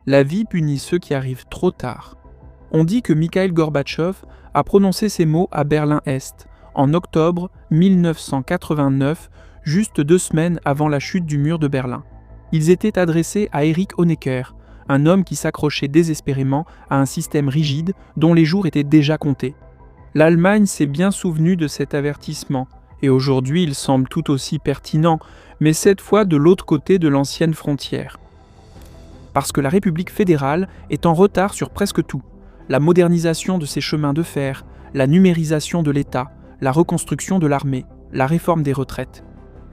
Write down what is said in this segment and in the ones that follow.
La vie punit ceux qui arrivent trop tard. On dit que Mikhail Gorbatchev a prononcé ces mots à Berlin-Est, en octobre 1989, juste 2 semaines avant la chute du mur de Berlin. Ils étaient adressés à Erich Honecker, un homme qui s'accrochait désespérément à un système rigide dont les jours étaient déjà comptés. L'Allemagne s'est bien souvenue de cet avertissement, et aujourd'hui il semble tout aussi pertinent, mais cette fois de l'autre côté de l'ancienne frontière. Parce que la République fédérale est en retard sur presque tout. La modernisation de ses chemins de fer, la numérisation de l'État, la reconstruction de l'armée, la réforme des retraites.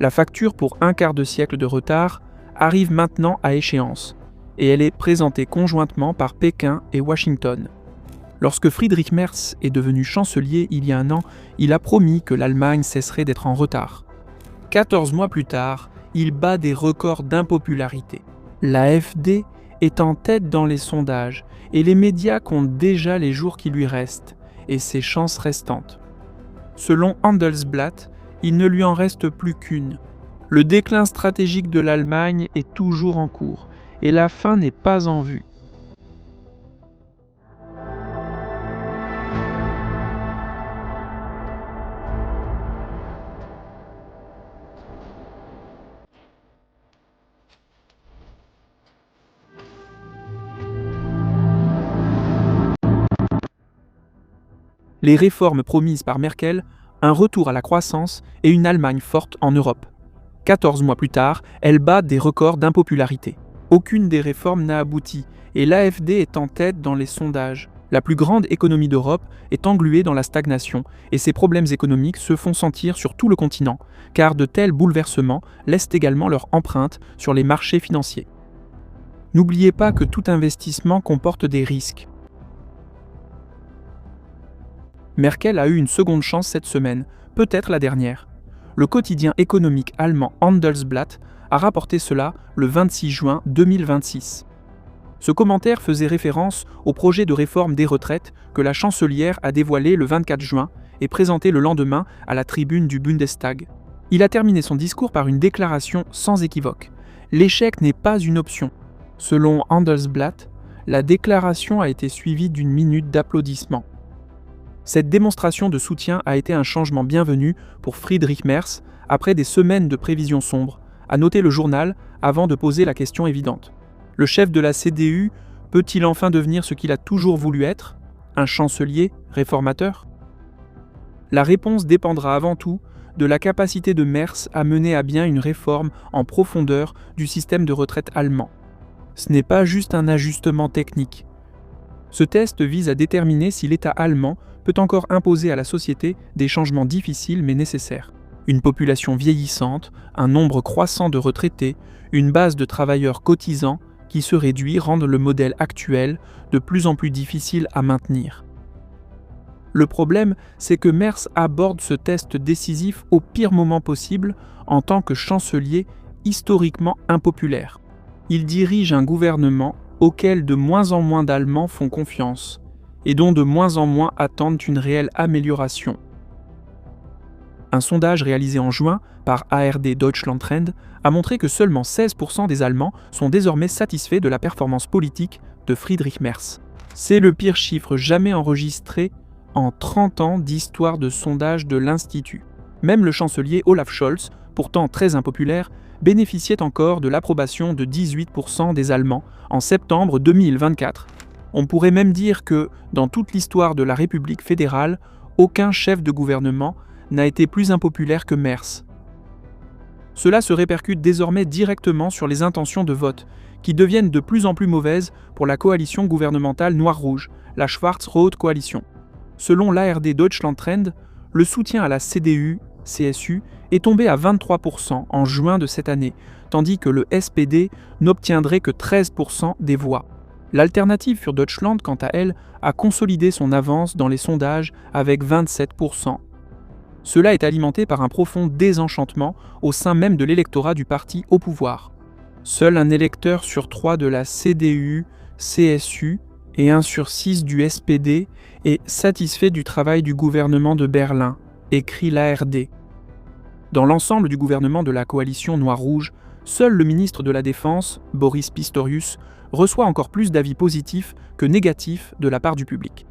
La facture pour un quart de siècle de retard arrive maintenant à échéance, et elle est présentée conjointement par Pékin et Washington. Lorsque Friedrich Merz est devenu chancelier il y a un an, il a promis que l'Allemagne cesserait d'être en retard. 14 mois plus tard, il bat des records d'impopularité. L'AfD est en tête dans les sondages, et les médias comptent déjà les jours qui lui restent, et ses chances restantes. Selon Handelsblatt, il ne lui en reste plus qu'une. Le déclin stratégique de l'Allemagne est toujours en cours, et la fin n'est pas en vue. Les réformes promises par Merkel, un retour à la croissance et une Allemagne forte en Europe. 14 mois plus tard, elle bat des records d'impopularité. Aucune des réformes n'a abouti et l'AfD est en tête dans les sondages. La plus grande économie d'Europe est engluée dans la stagnation et ses problèmes économiques se font sentir sur tout le continent, car de tels bouleversements laissent également leur empreinte sur les marchés financiers. N'oubliez pas que tout investissement comporte des risques. Merkel a eu une seconde chance cette semaine, peut-être la dernière. Le quotidien économique allemand Handelsblatt a rapporté cela le 26 juin 2026. Ce commentaire faisait référence au projet de réforme des retraites que la chancelière a dévoilé le 24 juin et présenté le lendemain à la tribune du Bundestag. Il a terminé son discours par une déclaration sans équivoque. L'échec n'est pas une option. Selon Handelsblatt, la déclaration a été suivie d'une minute d'applaudissements. Cette démonstration de soutien a été un changement bienvenu pour Friedrich Merz après des semaines de prévisions sombres, a noté le journal avant de poser la question évidente. Le chef de la CDU peut-il enfin devenir ce qu'il a toujours voulu être, un chancelier réformateur ? La réponse dépendra avant tout de la capacité de Merz à mener à bien une réforme en profondeur du système de retraite allemand. Ce n'est pas juste un ajustement technique. Ce test vise à déterminer si l'État allemand peut encore imposer à la société des changements difficiles mais nécessaires. Une population vieillissante, un nombre croissant de retraités, une base de travailleurs cotisants qui se réduit rendent le modèle actuel de plus en plus difficile à maintenir. Le problème, c'est que Merz aborde ce test décisif au pire moment possible en tant que chancelier historiquement impopulaire. Il dirige un gouvernement auquel de moins en moins d'Allemands font confiance et dont de moins en moins attendent une réelle amélioration. Un sondage réalisé en juin par ARD Deutschland Trend a montré que seulement 16% des Allemands sont désormais satisfaits de la performance politique de Friedrich Merz. C'est le pire chiffre jamais enregistré en 30 ans d'histoire de sondage de l'Institut. Même le chancelier Olaf Scholz, pourtant très impopulaire, bénéficiait encore de l'approbation de 18% des Allemands en septembre 2024. On pourrait même dire que, dans toute l'histoire de la République fédérale, aucun chef de gouvernement n'a été plus impopulaire que Merz. Cela se répercute désormais directement sur les intentions de vote, qui deviennent de plus en plus mauvaises pour la coalition gouvernementale noir-rouge, la Schwarz-Rot Coalition. Selon l'ARD Deutschland Trend, le soutien à la CDU-CSU est tombé à 23% en juin de cette année, tandis que le SPD n'obtiendrait que 13% des voix. L'alternative für Deutschland, quant à elle, a consolidé son avance dans les sondages avec 27%. Cela est alimenté par un profond désenchantement au sein même de l'électorat du parti au pouvoir. Seul un électeur sur 3 de la CDU, CSU et 1 sur 6 du SPD est satisfait du travail du gouvernement de Berlin, écrit l'ARD. Dans l'ensemble du gouvernement de la coalition noir-rouge, seul le ministre de la Défense, Boris Pistorius, reçoit encore plus d'avis positifs que négatifs de la part du public.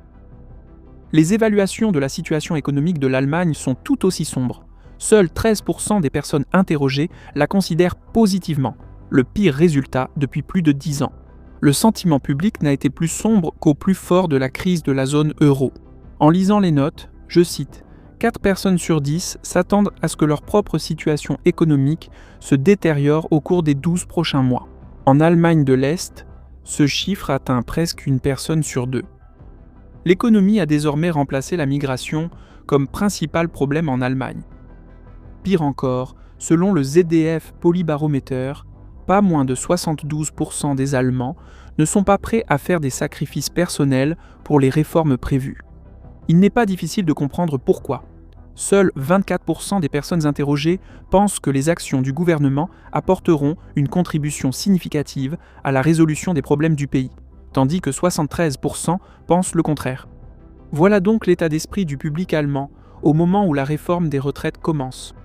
Les évaluations de la situation économique de l'Allemagne sont tout aussi sombres. Seuls 13% des personnes interrogées la considèrent positivement, le pire résultat depuis plus de 10 ans. Le sentiment public n'a été plus sombre qu'au plus fort de la crise de la zone euro. En lisant les notes, je cite, 4 personnes sur 10 s'attendent à ce que leur propre situation économique se détériore au cours des 12 prochains mois. En Allemagne de l'Est, ce chiffre atteint presque une personne sur 2. L'économie a désormais remplacé la migration comme principal problème en Allemagne. Pire encore, selon le ZDF Polybarometer, pas moins de 72% des Allemands ne sont pas prêts à faire des sacrifices personnels pour les réformes prévues. Il n'est pas difficile de comprendre pourquoi. Seuls 24% des personnes interrogées pensent que les actions du gouvernement apporteront une contribution significative à la résolution des problèmes du pays, tandis que 73% pensent le contraire. Voilà donc l'état d'esprit du public allemand au moment où la réforme des retraites commence.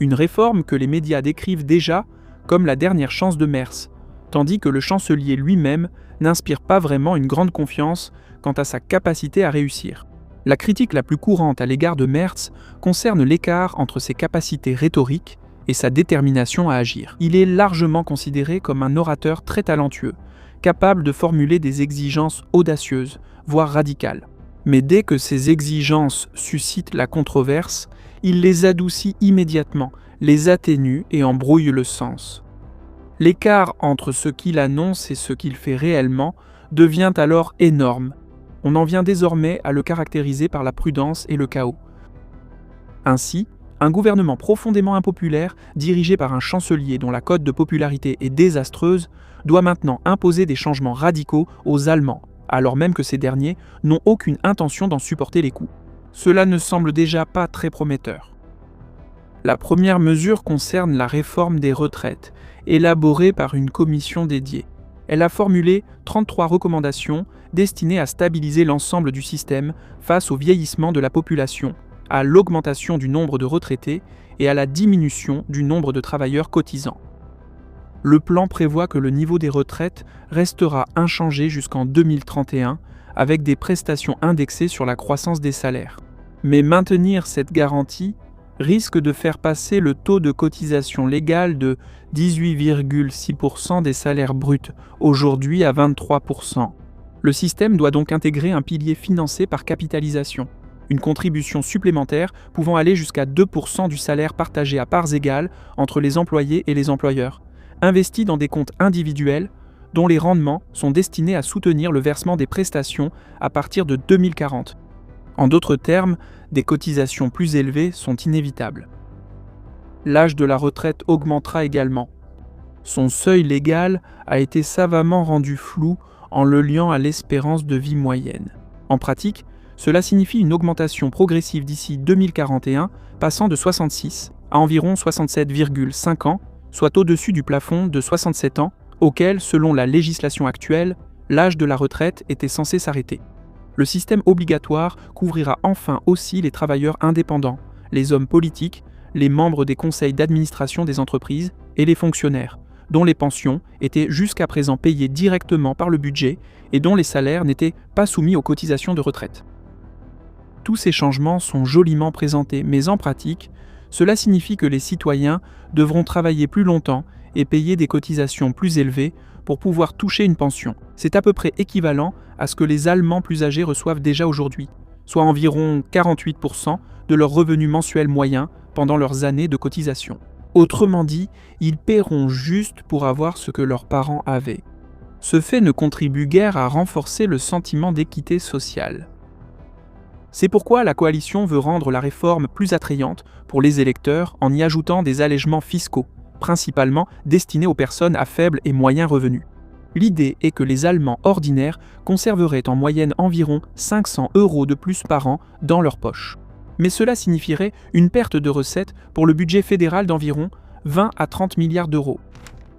Une réforme que les médias décrivent déjà comme la dernière chance de Merz, tandis que le chancelier lui-même n'inspire pas vraiment une grande confiance quant à sa capacité à réussir. La critique la plus courante à l'égard de Merz concerne l'écart entre ses capacités rhétoriques et sa détermination à agir. Il est largement considéré comme un orateur très talentueux, capable de formuler des exigences audacieuses, voire radicales. Mais dès que ces exigences suscitent la controverse, il les adoucit immédiatement, les atténue et embrouille le sens. L'écart entre ce qu'il annonce et ce qu'il fait réellement devient alors énorme. On en vient désormais à le caractériser par la prudence et le chaos. Ainsi, un gouvernement profondément impopulaire, dirigé par un chancelier dont la cote de popularité est désastreuse, doit maintenant imposer des changements radicaux aux Allemands, alors même que ces derniers n'ont aucune intention d'en supporter les coûts. Cela ne semble déjà pas très prometteur. La première mesure concerne la réforme des retraites, élaborée par une commission dédiée. Elle a formulé 33 recommandations destinées à stabiliser l'ensemble du système face au vieillissement de la population, à l'augmentation du nombre de retraités et à la diminution du nombre de travailleurs cotisants. Le plan prévoit que le niveau des retraites restera inchangé jusqu'en 2031, avec des prestations indexées sur la croissance des salaires. Mais maintenir cette garantie risque de faire passer le taux de cotisation légal de 18,6% des salaires bruts, aujourd'hui à 23%. Le système doit donc intégrer un pilier financé par capitalisation, une contribution supplémentaire pouvant aller jusqu'à 2% du salaire partagé à parts égales entre les employés et les employeurs, investi dans des comptes individuels dont les rendements sont destinés à soutenir le versement des prestations à partir de 2040. En d'autres termes, des cotisations plus élevées sont inévitables. L'âge de la retraite augmentera également. Son seuil légal a été savamment rendu flou en le liant à l'espérance de vie moyenne. En pratique, cela signifie une augmentation progressive d'ici 2041, passant de 66 à environ 67,5 ans, soit au-dessus du plafond de 67 ans, auquel, selon la législation actuelle, l'âge de la retraite était censé s'arrêter. Le système obligatoire couvrira enfin aussi les travailleurs indépendants, les hommes politiques, les membres des conseils d'administration des entreprises et les fonctionnaires, dont les pensions étaient jusqu'à présent payées directement par le budget et dont les salaires n'étaient pas soumis aux cotisations de retraite. Tous ces changements sont joliment présentés, mais en pratique, cela signifie que les citoyens devront travailler plus longtemps et payer des cotisations plus élevées pour pouvoir toucher une pension. C'est à peu près équivalent à ce que les Allemands plus âgés reçoivent déjà aujourd'hui, soit environ 48% de leur revenu mensuel moyen pendant leurs années de cotisation. Autrement dit, ils paieront juste pour avoir ce que leurs parents avaient. Ce fait ne contribue guère à renforcer le sentiment d'équité sociale. C'est pourquoi la coalition veut rendre la réforme plus attrayante pour les électeurs en y ajoutant des allègements fiscaux, principalement destinés aux personnes à faible et moyen revenu. L'idée est que les Allemands ordinaires conserveraient en moyenne environ 500 € de plus par an dans leur poche. Mais cela signifierait une perte de recettes pour le budget fédéral d'environ 20 à 30 milliards d'euros.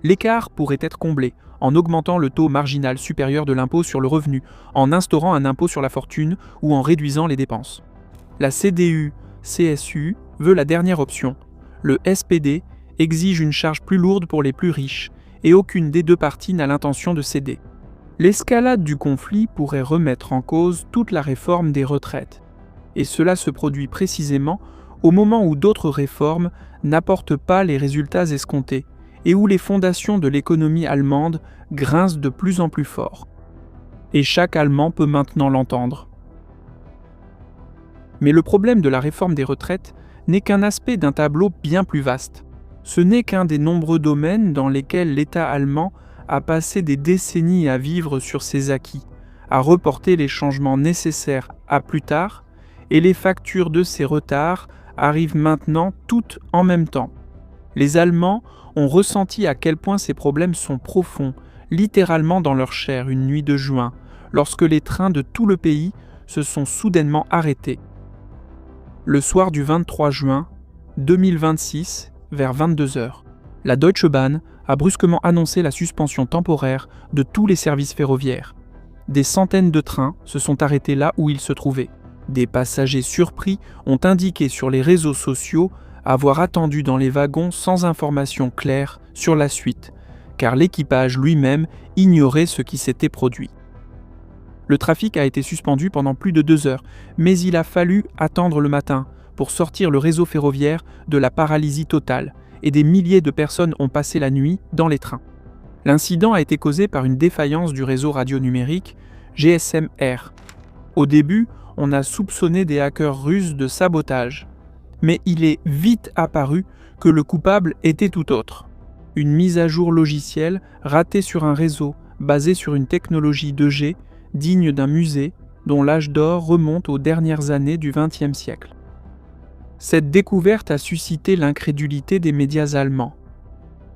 L'écart pourrait être comblé en augmentant le taux marginal supérieur de l'impôt sur le revenu, en instaurant un impôt sur la fortune ou en réduisant les dépenses. La CDU-CSU veut la dernière option. Le SPD exige une charge plus lourde pour les plus riches, et aucune des deux parties n'a l'intention de céder. L'escalade du conflit pourrait remettre en cause toute la réforme des retraites. Et cela se produit précisément au moment où d'autres réformes n'apportent pas les résultats escomptés et où les fondations de l'économie allemande grincent de plus en plus fort. Et chaque Allemand peut maintenant l'entendre. Mais le problème de la réforme des retraites n'est qu'un aspect d'un tableau bien plus vaste. Ce n'est qu'un des nombreux domaines dans lesquels l'État allemand a passé des décennies à vivre sur ses acquis, à reporter les changements nécessaires à plus tard, et les factures de ces retards arrivent maintenant toutes en même temps. Les Allemands ont ressenti à quel point ces problèmes sont profonds, littéralement dans leur chair une nuit de juin, lorsque les trains de tout le pays se sont soudainement arrêtés. Le soir du 23 juin 2026, vers 22h, la Deutsche Bahn a brusquement annoncé la suspension temporaire de tous les services ferroviaires. Des centaines de trains se sont arrêtés là où ils se trouvaient. Des passagers surpris ont indiqué sur les réseaux sociaux avoir attendu dans les wagons sans information claire sur la suite, car l'équipage lui-même ignorait ce qui s'était produit. Le trafic a été suspendu pendant plus de 2 heures, mais il a fallu attendre le matin pour sortir le réseau ferroviaire de la paralysie totale, et des milliers de personnes ont passé la nuit dans les trains. L'incident a été causé par une défaillance du réseau radio-numérique GSM-R. Au début, on a soupçonné des hackers russes de sabotage, mais il est vite apparu que le coupable était tout autre. Une mise à jour logicielle ratée sur un réseau basé sur une technologie 2G digne d'un musée dont l'âge d'or remonte aux dernières années du XXe siècle. Cette découverte a suscité l'incrédulité des médias allemands.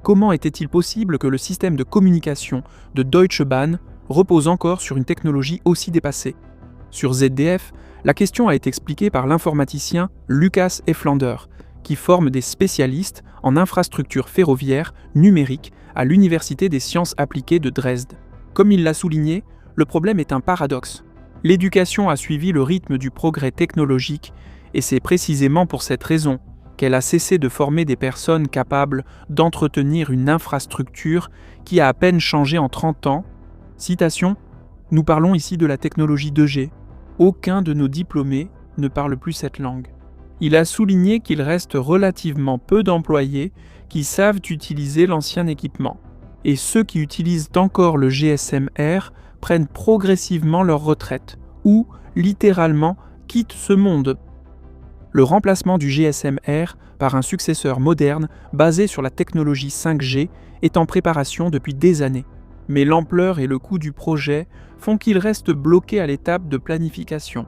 Comment était-il possible que le système de communication de Deutsche Bahn repose encore sur une technologie aussi dépassée ? Sur ZDF, la question a été expliquée par l'informaticien Lukas Efflander, qui forme des spécialistes en infrastructures ferroviaires numériques à l'Université des sciences appliquées de Dresde. Comme il l'a souligné, le problème est un paradoxe. L'éducation a suivi le rythme du progrès technologique et c'est précisément pour cette raison qu'elle a cessé de former des personnes capables d'entretenir une infrastructure qui a à peine changé en 30 ans. Citation : « Nous parlons ici de la technologie 2G. Aucun de nos diplômés ne parle plus cette langue. » Il a souligné qu'il reste relativement peu d'employés qui savent utiliser l'ancien équipement. Et ceux qui utilisent encore le GSM-R prennent progressivement leur retraite, ou, littéralement, quittent ce monde. Le remplacement du GSM-R par un successeur moderne basé sur la technologie 5G est en préparation depuis des années. Mais l'ampleur et le coût du projet font qu'il reste bloqué à l'étape de planification.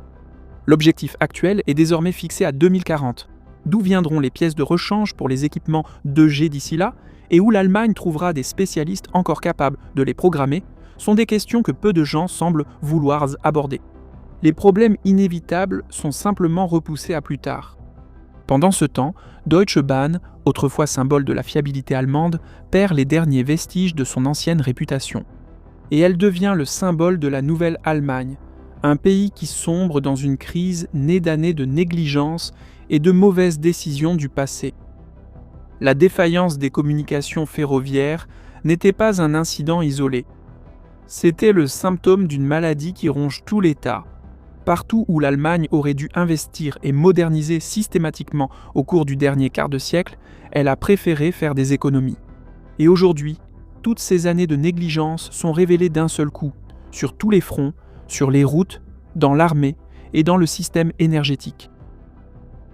L'objectif actuel est désormais fixé à 2040. D'où viendront les pièces de rechange pour les équipements 2G d'ici là, et où l'Allemagne trouvera des spécialistes encore capables de les programmer, sont des questions que peu de gens semblent vouloir aborder. Les problèmes inévitables sont simplement repoussés à plus tard. Pendant ce temps, Deutsche Bahn, autrefois symbole de la fiabilité allemande, perd les derniers vestiges de son ancienne réputation. Et elle devient le symbole de la nouvelle Allemagne, un pays qui sombre dans une crise née d'années de négligence et de mauvaises décisions du passé. La défaillance des communications ferroviaires n'était pas un incident isolé. C'était le symptôme d'une maladie qui ronge tout l'État. Partout où l'Allemagne aurait dû investir et moderniser systématiquement au cours du dernier quart de siècle, elle a préféré faire des économies. Et aujourd'hui, toutes ces années de négligence sont révélées d'un seul coup, sur tous les fronts, sur les routes, dans l'armée et dans le système énergétique.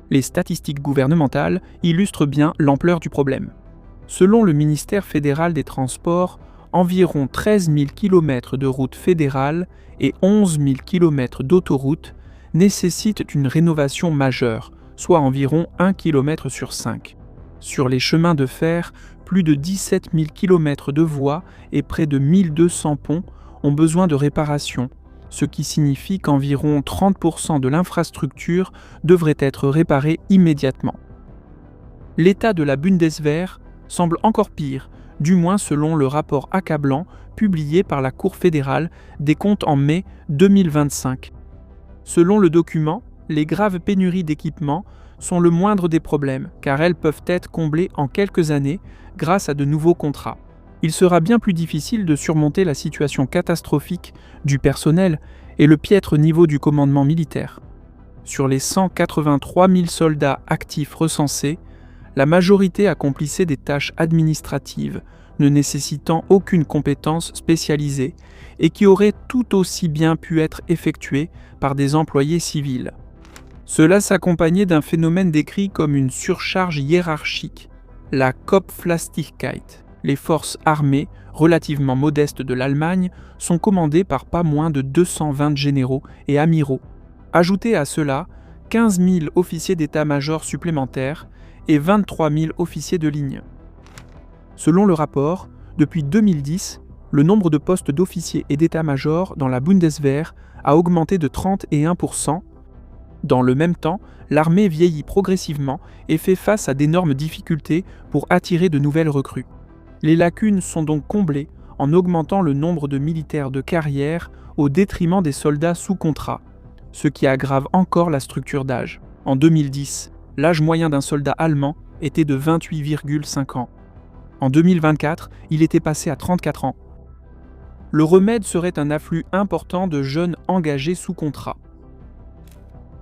Les statistiques gouvernementales illustrent bien l'ampleur du problème. Selon le ministère fédéral des Transports, environ 13 000 km de routes fédérales et 11 000 km d'autoroutes nécessitent une rénovation majeure, soit environ 1 km sur 5. Sur les chemins de fer, plus de 17 000 km de voies et près de 1200 ponts ont besoin de réparation, ce qui signifie qu'environ 30% de l'infrastructure devrait être réparée immédiatement. L'état de la Bundeswehr semble encore pire, du moins selon le rapport accablant publié par la Cour fédérale des comptes en mai 2025. Selon le document, les graves pénuries d'équipements sont le moindre des problèmes, car elles peuvent être comblées en quelques années grâce à de nouveaux contrats. il sera bien plus difficile de surmonter la situation catastrophique du personnel et le piètre niveau du commandement militaire. Sur les 183 000 soldats actifs recensés, la majorité accomplissait des tâches administratives ne nécessitant aucune compétence spécialisée et qui auraient tout aussi bien pu être effectuées par des employés civils. Cela s'accompagnait d'un phénomène décrit comme une surcharge hiérarchique, la Kopflastigkeit. Les forces armées, relativement modestes de l'Allemagne, sont commandées par pas moins de 220 généraux et amiraux. Ajoutez à cela 15 000 officiers d'état-major supplémentaires et 23 000 officiers de ligne. Selon le rapport, depuis 2010, le nombre de postes d'officiers et d'état-major dans la Bundeswehr a augmenté de 31%. Dans le même temps, l'armée vieillit progressivement et fait face à d'énormes difficultés pour attirer de nouvelles recrues. Les lacunes sont donc comblées en augmentant le nombre de militaires de carrière au détriment des soldats sous contrat, ce qui aggrave encore la structure d'âge. En 2010, l'âge moyen d'un soldat allemand était de 28,5 ans. En 2024, il était passé à 34 ans. Le remède serait un afflux important de jeunes engagés sous contrat.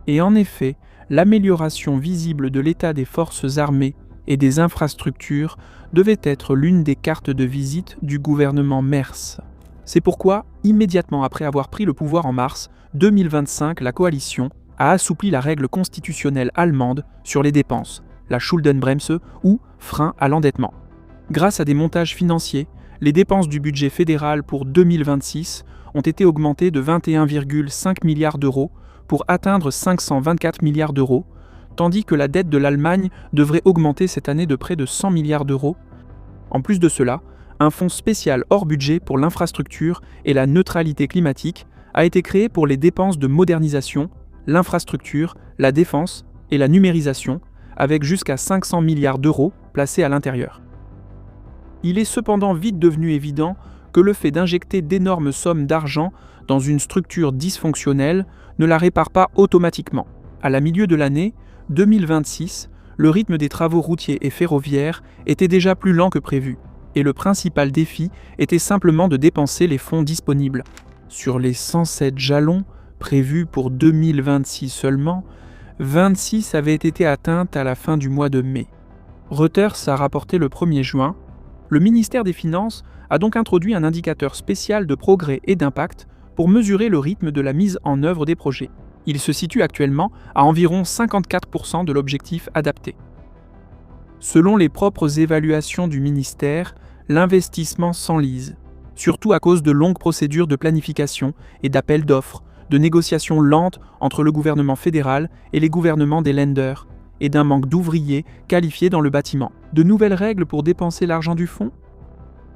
Et en effet, l'amélioration visible de l'état des forces armées et des infrastructures devait être l'une des cartes de visite du gouvernement Merz. C'est pourquoi, immédiatement après avoir pris le pouvoir en mars 2025, la coalition a assoupli la règle constitutionnelle allemande sur les dépenses, la Schuldenbremse ou frein à l'endettement. Grâce à des montages financiers, les dépenses du budget fédéral pour 2026 ont été augmentées de 21,5 milliards d'euros pour atteindre 524 milliards d'euros, tandis que la dette de l'Allemagne devrait augmenter cette année de près de 100 milliards d'euros. En plus de cela, un fonds spécial hors budget pour l'infrastructure et la neutralité climatique a été créé pour les dépenses de modernisation, l'infrastructure, la défense et la numérisation, avec jusqu'à 500 milliards d'euros placés à l'intérieur. Il est cependant vite devenu évident que le fait d'injecter d'énormes sommes d'argent dans une structure dysfonctionnelle ne la répare pas automatiquement. À la milieu de l'année 2026, le rythme des travaux routiers et ferroviaires était déjà plus lent que prévu, et le principal défi était simplement de dépenser les fonds disponibles. Sur les 107 jalons prévus pour 2026 seulement, 26 avaient été atteintes à la fin du mois de mai. Reuters a rapporté le 1er juin. Le ministère des Finances a donc introduit un indicateur spécial de progrès et d'impact pour mesurer le rythme de la mise en œuvre des projets. Il se situe actuellement à environ 54% de l'objectif adapté. Selon les propres évaluations du ministère, l'investissement s'enlise, surtout à cause de longues procédures de planification et d'appels d'offres, de négociations lentes entre le gouvernement fédéral et les gouvernements des Länder, et d'un manque d'ouvriers qualifiés dans le bâtiment. De nouvelles règles pour dépenser l'argent du fonds ?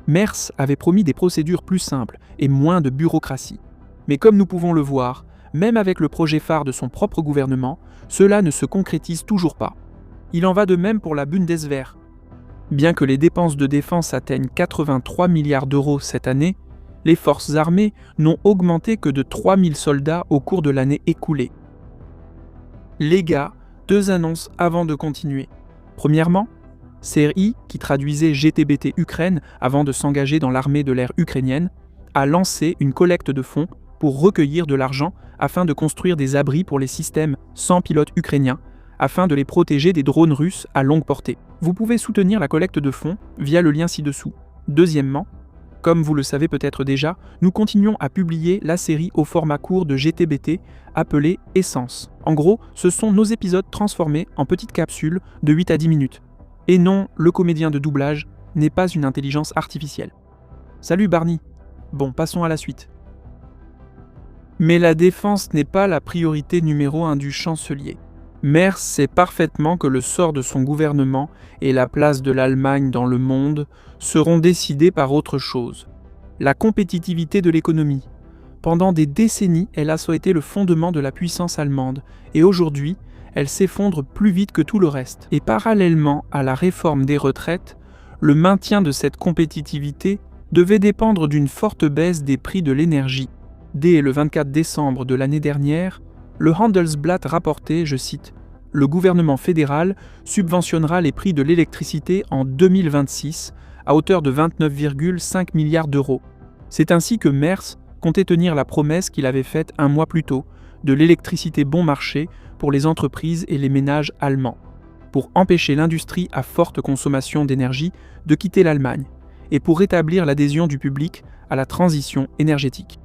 Merz avait promis des procédures plus simples et moins de bureaucratie. Mais comme nous pouvons le voir, même avec le projet phare de son propre gouvernement, cela ne se concrétise toujours pas. Il en va de même pour la Bundeswehr. Bien que les dépenses de défense atteignent 83 milliards d'euros cette année, les forces armées n'ont augmenté que de 3 000 soldats au cours de l'année écoulée. Les gars, 2 annonces avant de continuer. Premièrement, CRI, qui traduisait GTBT Ukraine avant de s'engager dans l'armée de l'air ukrainienne, a lancé une collecte de fonds pour recueillir de l'argent afin de construire des abris pour les systèmes sans pilote ukrainiens, afin de les protéger des drones russes à longue portée. Vous pouvez soutenir la collecte de fonds via le lien ci-dessous. Deuxièmement, comme vous le savez peut-être déjà, nous continuons à publier la série au format court de GTBT appelée Essence. En gros, ce sont nos épisodes transformés en petites capsules de 8 à 10 minutes. Et non, le comédien de doublage n'est pas une intelligence artificielle. Salut Barney. Bon, passons à la suite. Mais la défense n'est pas la priorité numéro 1 du chancelier. Merz sait parfaitement que le sort de son gouvernement et la place de l'Allemagne dans le monde seront décidés par autre chose. La compétitivité de l'économie. Pendant des décennies, elle a été le fondement de la puissance allemande, et aujourd'hui, elle s'effondre plus vite que tout le reste. Et parallèlement à la réforme des retraites, le maintien de cette compétitivité devait dépendre d'une forte baisse des prix de l'énergie. Dès le 24 décembre de l'année dernière, le Handelsblatt rapportait, je cite, « Le gouvernement fédéral subventionnera les prix de l'électricité en 2026 à hauteur de 29,5 milliards d'euros. C'est ainsi que Merz comptait tenir la promesse qu'il avait faite un mois plus tôt de l'électricité bon marché pour les entreprises et les ménages allemands, pour empêcher l'industrie à forte consommation d'énergie de quitter l'Allemagne et pour rétablir l'adhésion du public à la transition énergétique.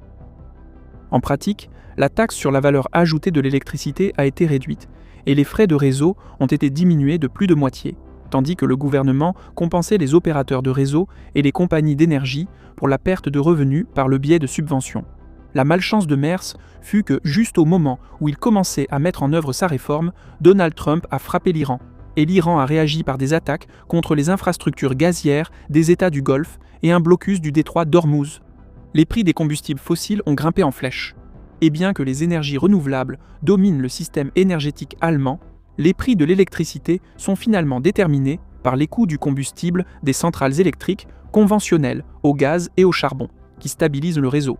En pratique, la taxe sur la valeur ajoutée de l'électricité a été réduite et les frais de réseau ont été diminués de plus de moitié, tandis que le gouvernement compensait les opérateurs de réseau et les compagnies d'énergie pour la perte de revenus par le biais de subventions. La malchance de Merz fut que, juste au moment où il commençait à mettre en œuvre sa réforme, Donald Trump a frappé l'Iran, et l'Iran a réagi par des attaques contre les infrastructures gazières des États du Golfe et un blocus du détroit d'Ormuz. Les prix des combustibles fossiles ont grimpé en flèche. Et bien que les énergies renouvelables dominent le système énergétique allemand, les prix de l'électricité sont finalement déterminés par les coûts du combustible des centrales électriques conventionnelles au gaz et au charbon, qui stabilisent le réseau.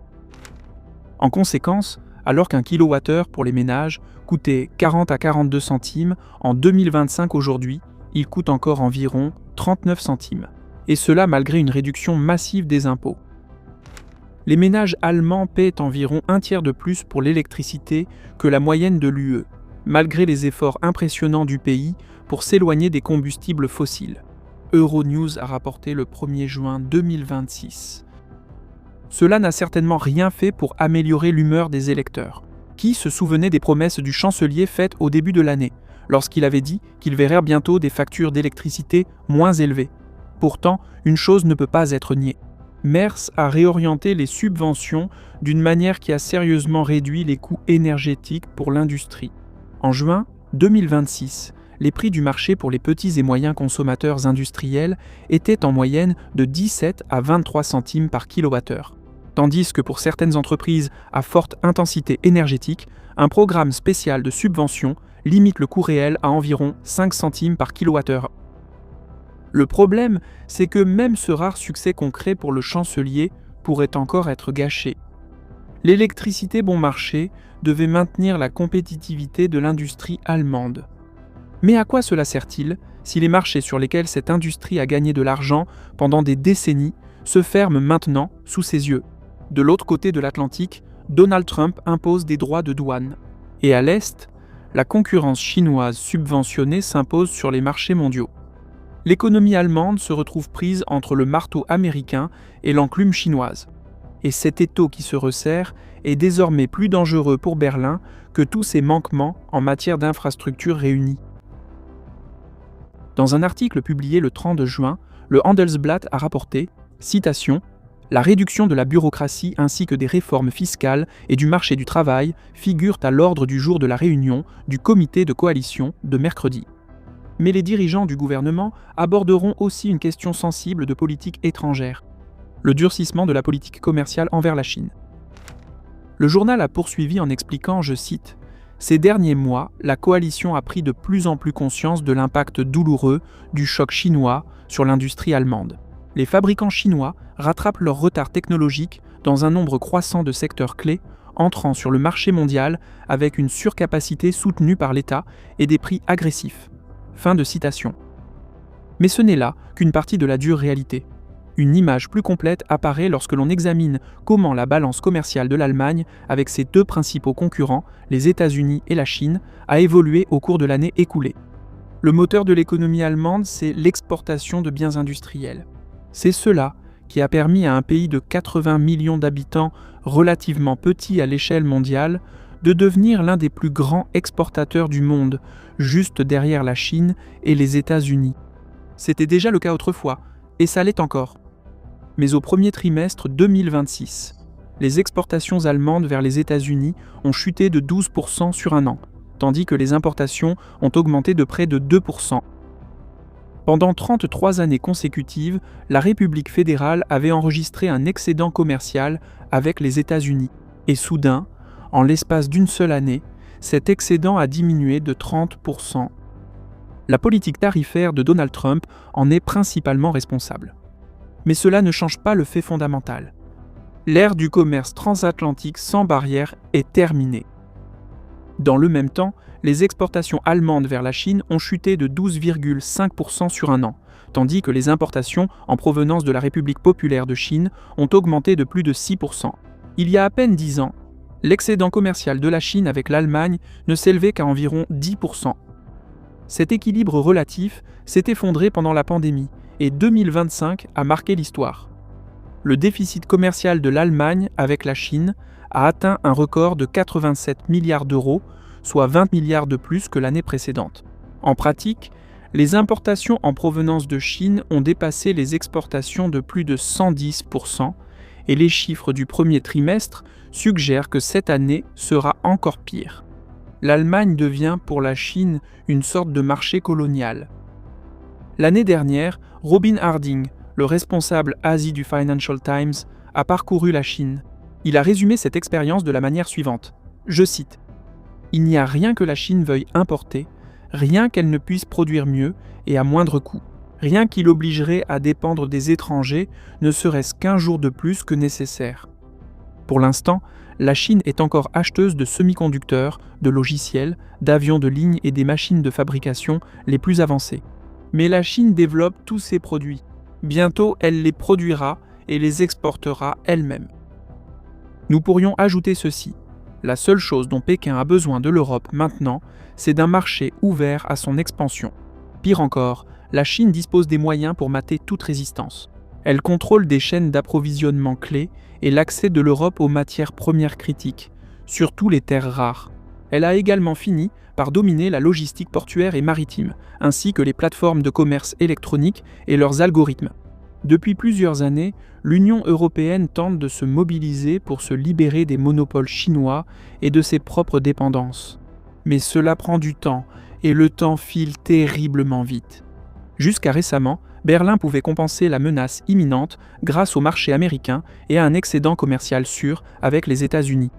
En conséquence, alors qu'un kilowattheure pour les ménages coûtait 40 à 42 centimes en 2025 aujourd'hui, il coûte encore environ 39 centimes. Et cela malgré une réduction massive des impôts. Les ménages allemands paient environ un tiers de plus pour l'électricité que la moyenne de l'UE, malgré les efforts impressionnants du pays pour s'éloigner des combustibles fossiles. Euronews a rapporté le 1er juin 2026. Cela n'a certainement rien fait pour améliorer l'humeur des électeurs, qui se souvenaient des promesses du chancelier faites au début de l'année, lorsqu'il avait dit qu'ils verraient bientôt des factures d'électricité moins élevées. Pourtant, une chose ne peut pas être niée. Merz a réorienté les subventions d'une manière qui a sérieusement réduit les coûts énergétiques pour l'industrie. En juin 2026, les prix du marché pour les petits et moyens consommateurs industriels étaient en moyenne de 17 à 23 centimes par kilowattheure. Tandis que pour certaines entreprises à forte intensité énergétique, un programme spécial de subvention limite le coût réel à environ 5 centimes par kilowattheure. Le problème, c'est que même ce rare succès concret pour le chancelier pourrait encore être gâché. L'électricité bon marché devait maintenir la compétitivité de l'industrie allemande. Mais à quoi cela sert-il si les marchés sur lesquels cette industrie a gagné de l'argent pendant des décennies se ferment maintenant sous ses yeux? De l'autre côté de l'Atlantique, Donald Trump impose des droits de douane. Et à l'Est, la concurrence chinoise subventionnée s'impose sur les marchés mondiaux. L'économie allemande se retrouve prise entre le marteau américain et l'enclume chinoise. Et cet étau qui se resserre est désormais plus dangereux pour Berlin que tous ses manquements en matière d'infrastructures réunies. Dans un article publié le 30 juin, le Handelsblatt a rapporté, citation, « La réduction de la bureaucratie ainsi que des réformes fiscales et du marché du travail figurent à l'ordre du jour de la réunion du comité de coalition de mercredi. » Mais les dirigeants du gouvernement aborderont aussi une question sensible de politique étrangère, le durcissement de la politique commerciale envers la Chine. Le journal a poursuivi en expliquant, je cite, « Ces derniers mois, la coalition a pris de plus en plus conscience de l'impact douloureux du choc chinois sur l'industrie allemande. Les fabricants chinois rattrapent leur retard technologique dans un nombre croissant de secteurs clés, entrant sur le marché mondial avec une surcapacité soutenue par l'État et des prix agressifs. » Fin de citation. Mais ce n'est là qu'une partie de la dure réalité. Une image plus complète apparaît lorsque l'on examine comment la balance commerciale de l'Allemagne avec ses deux principaux concurrents, les États-Unis et la Chine, a évolué au cours de l'année écoulée. Le moteur de l'économie allemande, c'est l'exportation de biens industriels. C'est cela qui a permis à un pays de 80 millions d'habitants relativement petit à l'échelle mondiale de devenir l'un des plus grands exportateurs du monde, juste derrière la Chine et les États-Unis. C'était déjà le cas autrefois, et ça l'est encore. Mais au premier trimestre 2026, les exportations allemandes vers les États-Unis ont chuté de 12% sur un an, tandis que les importations ont augmenté de près de 2%. Pendant 33 années consécutives, la République fédérale avait enregistré un excédent commercial avec les États-Unis. Et soudain, en l'espace d'une seule année, cet excédent a diminué de 30%. La politique tarifaire de Donald Trump en est principalement responsable. Mais cela ne change pas le fait fondamental. L'ère du commerce transatlantique sans barrières est terminée. Dans le même temps, les exportations allemandes vers la Chine ont chuté de 12,5% sur un an, tandis que les importations en provenance de la République populaire de Chine ont augmenté de plus de 6%. Il y a à peine 10 ans, l'excédent commercial de la Chine avec l'Allemagne ne s'élevait qu'à environ 10%. Cet équilibre relatif s'est effondré pendant la pandémie, et 2025 a marqué l'histoire. Le déficit commercial de l'Allemagne avec la Chine a atteint un record de 87 milliards d'euros, soit 20 milliards de plus que l'année précédente. En pratique, les importations en provenance de Chine ont dépassé les exportations de plus de 110%, et les chiffres du premier trimestre suggèrent que cette année sera encore pire. L'Allemagne devient pour la Chine une sorte de marché colonial. L'année dernière, Robin Harding, le responsable Asie du Financial Times, a parcouru la Chine. Il a résumé cette expérience de la manière suivante. Je cite : « Il n'y a rien que la Chine veuille importer, rien qu'elle ne puisse produire mieux et à moindre coût. Rien qui l'obligerait à dépendre des étrangers, ne serait-ce qu'un jour de plus que nécessaire. Pour l'instant, la Chine est encore acheteuse de semi-conducteurs, de logiciels, d'avions de ligne et des machines de fabrication les plus avancées. Mais la Chine développe tous ses produits. Bientôt, elle les produira et les exportera elle-même. Nous pourrions ajouter ceci. La seule chose dont Pékin a besoin de l'Europe maintenant, c'est d'un marché ouvert à son expansion. Pire encore, la Chine dispose des moyens pour mater toute résistance. Elle contrôle des chaînes d'approvisionnement clés et l'accès de l'Europe aux matières premières critiques, surtout les terres rares. Elle a également fini par dominer la logistique portuaire et maritime, ainsi que les plateformes de commerce électronique et leurs algorithmes. Depuis plusieurs années, l'Union européenne tente de se mobiliser pour se libérer des monopoles chinois et de ses propres dépendances. Mais cela prend du temps, et le temps file terriblement vite. Jusqu'à récemment, Berlin pouvait compenser la menace imminente grâce au marché américain et à un excédent commercial sûr avec les États-Unis.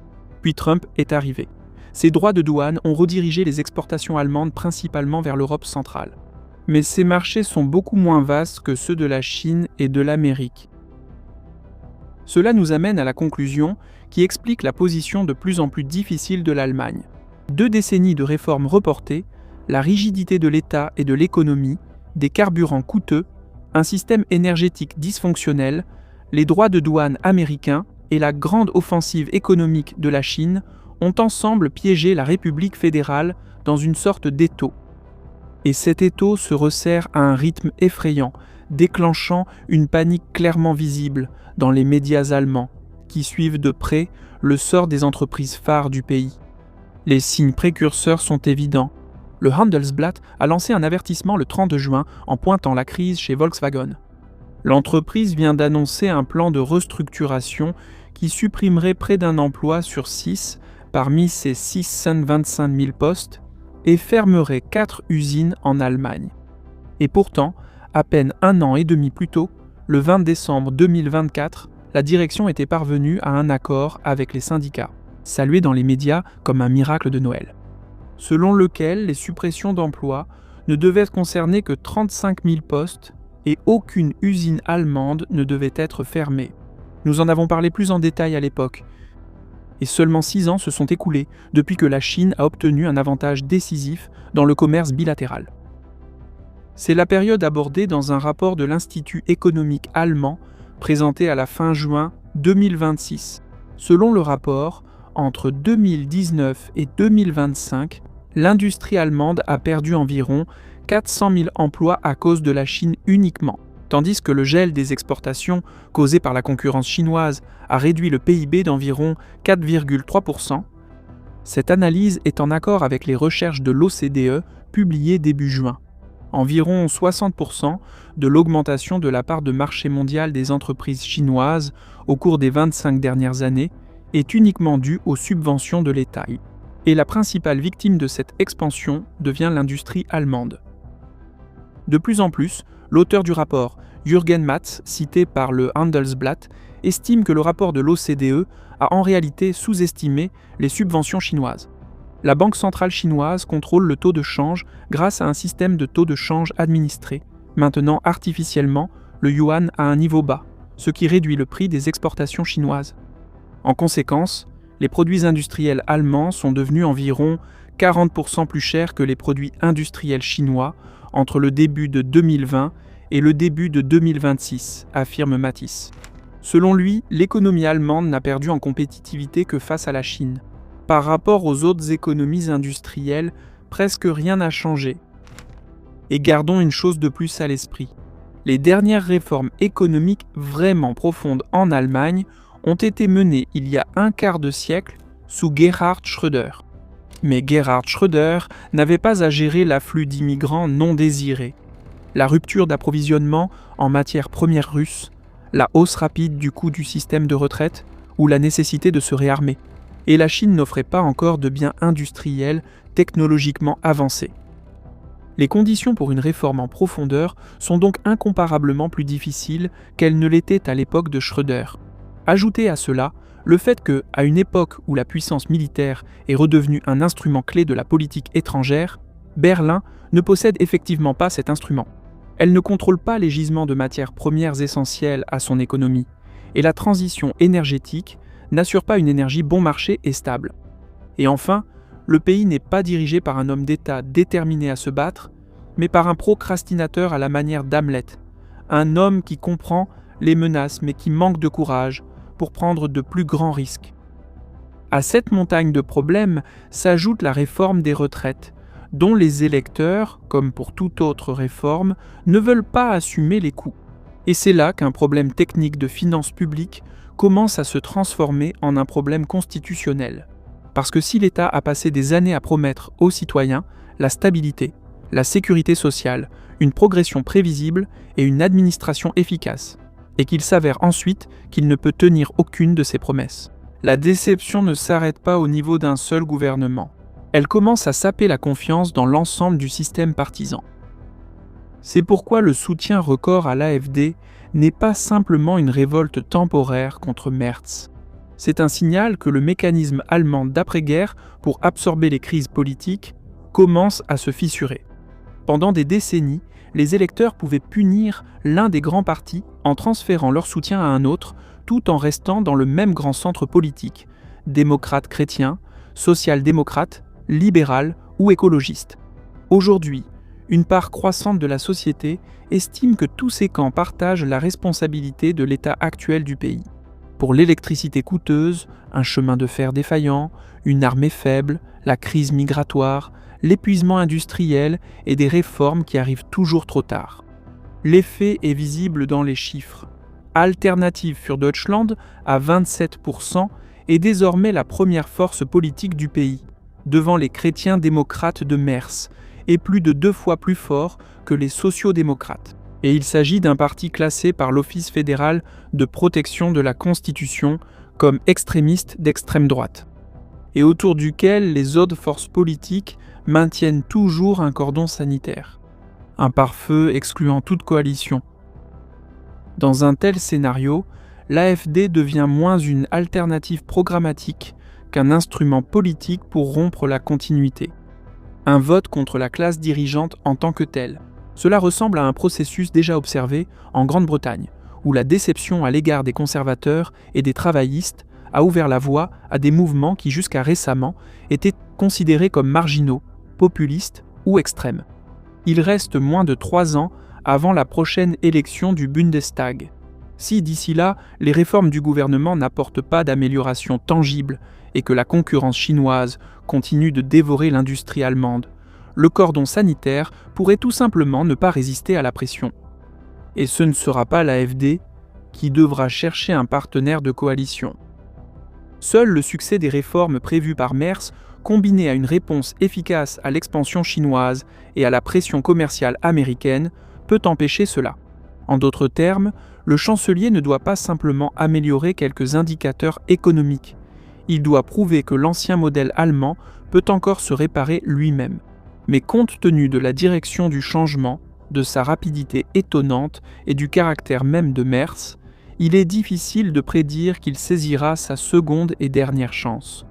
Puis Trump est arrivé. Ces droits de douane ont redirigé les exportations allemandes principalement vers l'Europe centrale. Mais ces marchés sont beaucoup moins vastes que ceux de la Chine et de l'Amérique. Cela nous amène à la conclusion qui explique la position de plus en plus difficile de l'Allemagne. 2 décennies de réformes reportées, la rigidité de l'État et de l'économie, des carburants coûteux, un système énergétique dysfonctionnel, les droits de douane américains et la grande offensive économique de la Chine ont ensemble piégé la République fédérale dans une sorte d'étau. Et cet étau se resserre à un rythme effrayant, déclenchant une panique clairement visible dans les médias allemands, qui suivent de près le sort des entreprises phares du pays. Les signes précurseurs sont évidents. Le Handelsblatt a lancé un avertissement le 30 juin en pointant la crise chez Volkswagen. L'entreprise vient d'annoncer un plan de restructuration qui supprimerait près d'un emploi sur 6 parmi ses 625 000 postes et fermerait 4 usines en Allemagne. Et pourtant, à peine 1 an et demi plus tôt, le 20 décembre 2024, la direction était parvenue à un accord avec les syndicats, salué dans les médias comme un miracle de Noël, selon lequel les suppressions d'emplois ne devaient concerner que 35 000 postes et aucune usine allemande ne devait être fermée. Nous en avons parlé plus en détail à l'époque. Et seulement 6 ans se sont écoulés depuis que la Chine a obtenu un avantage décisif dans le commerce bilatéral. C'est la période abordée dans un rapport de l'Institut économique allemand présenté à la fin juin 2026. Selon le rapport, entre 2019 et 2025, l'industrie allemande a perdu environ 400 000 emplois à cause de la Chine uniquement, tandis que le gel des exportations causé par la concurrence chinoise a réduit le PIB d'environ 4,3%. Cette analyse est en accord avec les recherches de l'OCDE publiées début juin. Environ 60% de l'augmentation de la part de marché mondial des entreprises chinoises au cours des 25 dernières années est uniquement due aux subventions de l'État. Et la principale victime de cette expansion devient l'industrie allemande. De plus en plus, l'auteur du rapport, Jürgen Matz, cité par le Handelsblatt, estime que le rapport de l'OCDE a en réalité sous-estimé les subventions chinoises. La Banque centrale chinoise contrôle le taux de change grâce à un système de taux de change administré, maintenant artificiellement le yuan à un niveau bas, ce qui réduit le prix des exportations chinoises. En conséquence, Les produits industriels allemands sont devenus environ 40% plus chers que les produits industriels chinois entre le début de 2020 et le début de 2026, affirme Matisse. Selon lui, l'économie allemande n'a perdu en compétitivité que face à la Chine. Par rapport aux autres économies industrielles, presque rien n'a changé. Et gardons une chose de plus à l'esprit. Les dernières réformes économiques vraiment profondes en Allemagne ont été menées il y a un quart de siècle sous Gerhard Schröder. Mais Gerhard Schröder n'avait pas à gérer l'afflux d'immigrants non désirés, la rupture d'approvisionnement en matières premières russes, la hausse rapide du coût du système de retraite ou la nécessité de se réarmer. Et la Chine n'offrait pas encore de biens industriels technologiquement avancés. Les conditions pour une réforme en profondeur sont donc incomparablement plus difficiles qu'elles ne l'étaient à l'époque de Schröder. Ajoutez à cela le fait que, à une époque où la puissance militaire est redevenue un instrument clé de la politique étrangère, Berlin ne possède effectivement pas cet instrument. Elle ne contrôle pas les gisements de matières premières essentielles à son économie, et la transition énergétique n'assure pas une énergie bon marché et stable. Et enfin, le pays n'est pas dirigé par un homme d'État déterminé à se battre, mais par un procrastinateur à la manière d'Hamlet, un homme qui comprend les menaces mais qui manque de courage pour prendre de plus grands risques. À cette montagne de problèmes s'ajoute la réforme des retraites, dont les électeurs, comme pour toute autre réforme, ne veulent pas assumer les coûts. Et c'est là qu'un problème technique de finances publiques commence à se transformer en un problème constitutionnel. Parce que si l'État a passé des années à promettre aux citoyens la stabilité, la sécurité sociale, une progression prévisible et une administration efficace, et qu'il s'avère ensuite qu'il ne peut tenir aucune de ces promesses, la déception ne s'arrête pas au niveau d'un seul gouvernement. Elle commence à saper la confiance dans l'ensemble du système partisan. C'est pourquoi le soutien record à l'AfD n'est pas simplement une révolte temporaire contre Merz. C'est un signal que le mécanisme allemand d'après-guerre pour absorber les crises politiques commence à se fissurer. Pendant des décennies, les électeurs pouvaient punir l'un des grands partis en transférant leur soutien à un autre, tout en restant dans le même grand centre politique, démocrate chrétien, social-démocrate, libéral ou écologiste. Aujourd'hui, une part croissante de la société estime que tous ces camps partagent la responsabilité de l'état actuel du pays. Pour l'électricité coûteuse, un chemin de fer défaillant, une armée faible, la crise migratoire, l'épuisement industriel et des réformes qui arrivent toujours trop tard. L'effet est visible dans les chiffres. Alternative für Deutschland, à 27%, est désormais la première force politique du pays, devant les chrétiens démocrates de Merz, et plus de 2 fois plus fort que les sociaux-démocrates. Et il s'agit d'un parti classé par l'Office fédéral de protection de la Constitution comme extrémiste d'extrême droite, et autour duquel les autres forces politiques maintiennent toujours un cordon sanitaire, un pare-feu excluant toute coalition. Dans un tel scénario, l'AfD devient moins une alternative programmatique qu'un instrument politique pour rompre la continuité. Un vote contre la classe dirigeante en tant que telle. Cela ressemble à un processus déjà observé en Grande-Bretagne, où la déception à l'égard des conservateurs et des travaillistes a ouvert la voie à des mouvements qui jusqu'à récemment étaient considérés comme marginaux, populistes ou extrêmes. Il reste moins de 3 ans avant la prochaine élection du Bundestag. Si d'ici là, les réformes du gouvernement n'apportent pas d'amélioration tangible et que la concurrence chinoise continue de dévorer l'industrie allemande, le cordon sanitaire pourrait tout simplement ne pas résister à la pression. Et ce ne sera pas l'AfD qui devra chercher un partenaire de coalition. Seul le succès des réformes prévues par Merz, combiné à une réponse efficace à l'expansion chinoise et à la pression commerciale américaine, peut empêcher cela. En d'autres termes, le chancelier ne doit pas simplement améliorer quelques indicateurs économiques. Il doit prouver que l'ancien modèle allemand peut encore se réparer lui-même. Mais compte tenu de la direction du changement, de sa rapidité étonnante et du caractère même de Merz, il est difficile de prédire qu'il saisira sa seconde et dernière chance.